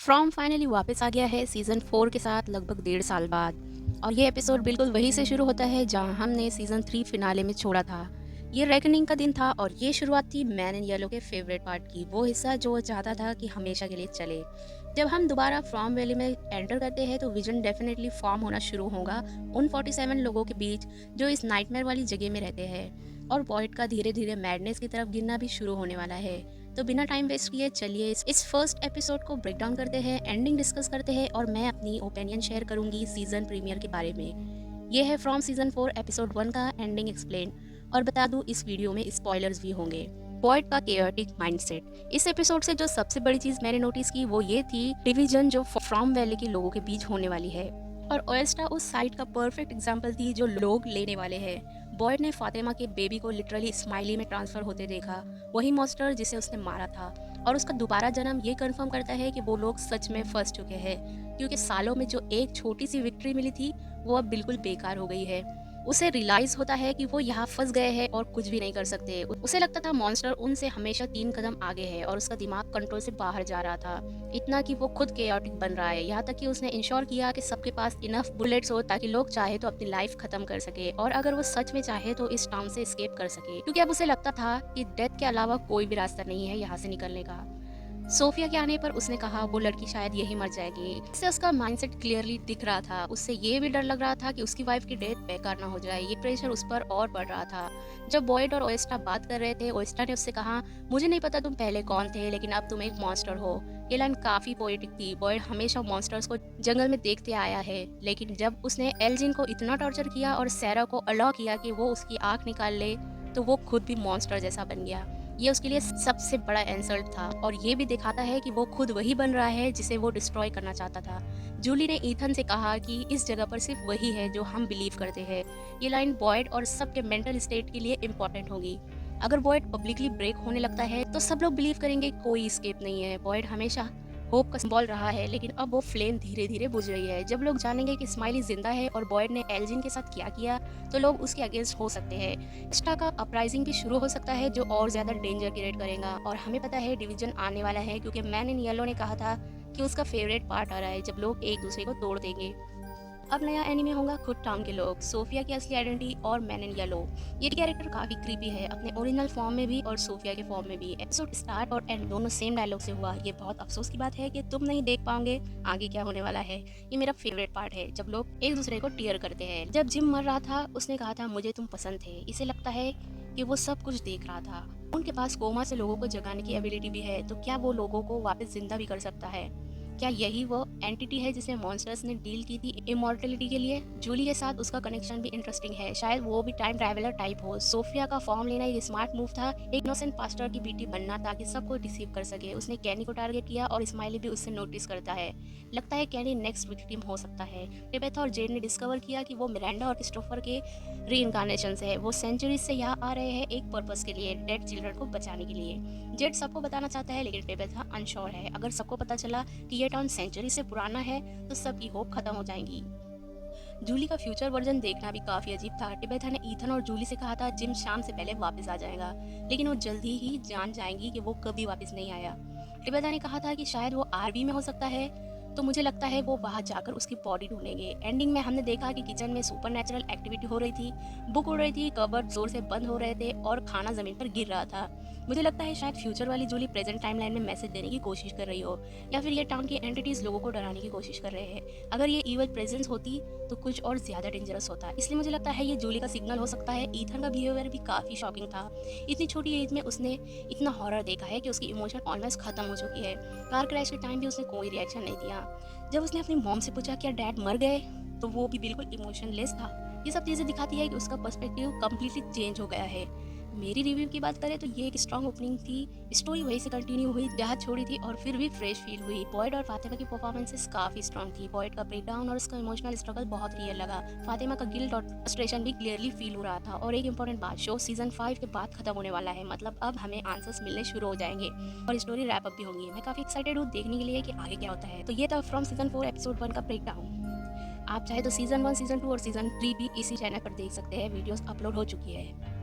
From finally वापस आ गया है सीज़न 4 के साथ लगभग 1.5 साल बाद। और ये एपिसोड बिल्कुल वहीं से शुरू होता है जहां हमने सीज़न 3 फिनाले में छोड़ा था। ये रेकनिंग का दिन था और ये शुरुआत थी मैन इन येलो के फेवरेट पार्ट की, वो हिस्सा जो वो चाहता था कि हमेशा के लिए चले। जब हम दोबारा फ्रॉम वैली में एंटर करते हैं तो विजन डेफिनेटली फॉर्म होना शुरू होगा उन 47 लोगों के बीच जो इस नाइटमेयर वाली जगह में रहते हैं, और बॉयड का धीरे धीरे मैडनेस की तरफ गिरना भी शुरू होने वाला है। तो बिना टाइम वेस्ट किए चलिए इस फर्स्ट एपिसोड को ब्रेक डाउन करते हैं, एंडिंग डिस्कस करते हैं और मैं अपनी ओपिनियन शेयर करूंगी सीजन प्रीमियर के बारे में। ये है फ्रॉम सीजन 4 एपिसोड 1 का एंडिंग एक्सप्लेन। और बता दूं इस वीडियो में स्पॉयलर्स भी होंगे। बॉयड का केयरटिक माइंडसेट। इस एपिसोड से जो सबसे बड़ी चीज मैंने नोटिस की वो ये थी डिवीजन जो फ्रॉम वैली के लोगों के बीच होने वाली है। और ओएस्टा उस साइट का परफेक्ट एग्जाम्पल थी जो लोग लेने वाले हैं। बॉयड ने फातिमा के बेबी को लिटरली स्माइली में ट्रांसफर होते देखा, वही मॉन्स्टर जिसे उसने मारा था। और उसका दोबारा जन्म ये कंफर्म करता है कि वो लोग सच में फंस चुके हैं, क्योंकि सालों में जो एक छोटी सी विक्ट्री मिली थी वो अब बिल्कुल बेकार हो गई है। उसे रियलाइज होता है कि वो यहाँ फंस गए हैं और कुछ भी नहीं कर सकते। उसे लगता था मॉन्स्टर उनसे हमेशा 3 कदम आगे है और उसका दिमाग कंट्रोल से बाहर जा रहा था, इतना कि वो खुद केओटिक बन रहा है। यहाँ तक कि उसने इंश्योर किया कि सबके पास इनफ बुलेट्स हो ताकि लोग चाहे तो अपनी लाइफ खत्म कर सके, और अगर वो सच में चाहे तो इस टाउन से एस्केप कर सके, क्योंकि अब उसे लगता था कि डेथ के अलावा कोई भी रास्ता नहीं है यहाँ से निकलने का। सोफिया के आने पर उसने कहा वो लड़की शायद यही मर जाएगी। इससे उसका माइंडसेट क्लियरली दिख रहा था। उससे ये भी डर लग रहा था कि उसकी वाइफ की डेथ बेकार ना हो जाए। ये प्रेशर उस पर और बढ़ रहा था। जब बॉयड और ओएस्टा बात कर रहे थे, ओएस्टा ने उससे कहा मुझे नहीं पता तुम पहले कौन थे, लेकिन अब तुम एक मॉन्स्टर हो। ये लाइन काफी पोएटिक थी। बॉयड हमेशा मॉन्स्टर्स को जंगल में देखते आया है, लेकिन जब उसने एल्जिन को इतना टॉर्चर किया और सैरा को अलाउ किया कि वो उसकी आंख निकाल ले, तो वो खुद भी मॉन्स्टर जैसा बन गया। ये उसके लिए सबसे बड़ा इंसल्ट था, और ये भी दिखाता है कि वो खुद वही बन रहा है जिसे वो डिस्ट्रॉय करना चाहता था। जूली ने ईथन से कहा कि इस जगह पर सिर्फ वही है जो हम बिलीव करते हैं। ये लाइन बॉयड और सबके मेंटल स्टेट के लिए इम्पोर्टेंट होगी। अगर बॉयड पब्लिकली ब्रेक होने लगता है तो सब लोग बिलीव करेंगे कोई एस्केप नहीं है। बॉयड हमेशा होप का सिंबल रहा है, लेकिन अब वो फ्लेम धीरे धीरे बुझ रही है। जब लोग जानेंगे कि स्माइली जिंदा है और बॉयड ने एल्जिन के साथ क्या किया, तो लोग उसके अगेंस्ट हो सकते हैं। स्टा का अपराइजिंग भी शुरू हो सकता है जो और ज्यादा डेंजर क्रिएट करेगा। और हमें पता है डिवीजन आने वाला है, क्योंकि मैन इन येलो ने कहा था कि उसका फेवरेट पार्ट आ रहा है जब लोग एक दूसरे को तोड़ देंगे। अब नया एनिमे होगा खुद टाउन के लोग, सोफिया की असली आइडेंटिटी और मैन इन येलो। ये कैरेक्टर काफी क्रीपी है, अपने ओरिजिनल फॉर्म में भी और सोफिया के फॉर्म में भी। एपिसोड स्टार्ट और एंड दोनों सेम डायलॉग से हुआ। ये बहुत अफसोस की बात है कि तुम नहीं देख पाओगे आगे क्या होने वाला है। ये मेरा फेवरेट पार्ट है जब लोग एक दूसरे को टीयर करते हैं। जब जिम मर रहा था उसने कहा था मुझे तुम पसंद थे। इसे लगता है कि वो सब कुछ देख रहा था। उनके पास कोमा से लोगों को जगाने की एबिलिटी भी है, तो क्या वो लोगों को वापस जिंदा भी कर सकता है? क्या यही वो एंटिटी है जिसे मॉन्स्टर्स ने डील की थी इमॉर्टलिटी के लिए? जूली के साथ उसका कनेक्शन भी इंटरेस्टिंग है, शायद वो भी टाइम ट्रैवलर टाइप हो। सोफिया का फॉर्म लेना एक स्मार्ट मूव था, एक इनोसेंट पास्टर की बेटी बनना ताकि सबको डिसीव कर सके। उसने कैनी को टारगेट किया और स्माइली भी उससे नोटिस करता है। लगता है कैनी नेक्स्ट विक्टिम हो सकता है। टिबेथ और जेड ने डिस्कवर किया कि वो मिरांडा और क्रिस्टोफर के रीइंकार्नेशंस है। वो सेंचुरीज से यहाँ आ रहे हैं एक पर्पस के लिए, डेड चिल्ड्रन को बचाने के लिए। जेड सबको बताना चाहता है, लेकिन टिबेथ अनश्योर है। अगर सबको पता चला कि ये टाउन सेंचुरी से पुराना है तो सबकी होप खत्म हो जाएंगी। जूली का फ्यूचर वर्जन देखना भी काफी अजीब था। टिबेथा ने ईथन और जूली से कहा था जिम शाम से पहले वापस आ जाएगा, लेकिन वो जल्दी ही जान जाएंगी कि वो कभी वापस नहीं आया। टिबेथा ने कहा था कि शायद वो आरवी में हो सकता है, तो मुझे लगता है वो वहां जाकर उसकी बॉडी ढूंढेंगे। एंडिंग में हमने देखा कि किचन में सुपरनैचुरल एक्टिविटी हो रही थी, बुक उड़ रही थी, कबर्ड जोर से बंद हो रहे थे और खाना जमीन पर गिर रहा था। मुझे लगता है शायद फ्यूचर वाली जूली प्रेजेंट टाइमलाइन में मैसेज देने की कोशिश कर रही हो, या फिर ये टाउन की एंटिटीज लोगों को डराने की कोशिश कर रहे हैं। अगर ये इवल प्रेजेंस होती तो कुछ और ज्यादा डेंजरस होता, इसलिए मुझे लगता है ये जूली का सिग्नल हो सकता है। ईथन का बिहेवियर भी काफी शॉकिंग था। इतनी छोटी एज में उसने इतना हॉरर देखा है कि उसकी इमोशन ऑलमोस्ट खत्म हो चुकी है। कार क्रैश के टाइम भी उसने कोई रिएक्शन नहीं दिया। जब उसने अपनी मॉम से पूछा क्या डैड मर गए, तो वो भी बिल्कुल इमोशनलेस था। ये सब चीज़ें दिखाती है कि उसका पर्सपेक्टिव कम्प्लीटली चेंज हो गया है। मेरी रिव्यू की बात करें तो ये एक स्ट्रॉन्ग ओपनिंग थी। स्टोरी वहीं से कंटिन्यू हुई जहाँ छोड़ी थी और फिर भी फ्रेश फील हुई। बॉयड और फातिमा की परफॉर्मेंसेस काफी स्ट्रॉन्ग थी। बॉयड का ब्रेकडाउन और उसका इमोशनल स्ट्रगल बहुत रियल लगा। फातिमा का गिल्ट और फ्रस्ट्रेशन भी क्लियरली फील हो रहा था। और एक इंपॉर्टेंट बात, शो सीजन 5 के बाद खत्म होने वाला है, मतलब अब हमें आंसर्स मिलने शुरू हो जाएंगे और स्टोरी रैप अप भी होंगी। मैं काफी एक्साइटेड हूँ देखने के लिए कि आगे क्या होता है। तो ये था फ्रॉम सीजन 4 एपिसोड 1 का ब्रेकडाउन। आप चाहे तो सीजन 1, सीजन 2 और सीजन 3 भी इसी चैनल पर देख सकते हैं, वीडियोस अपलोड हो चुकी है।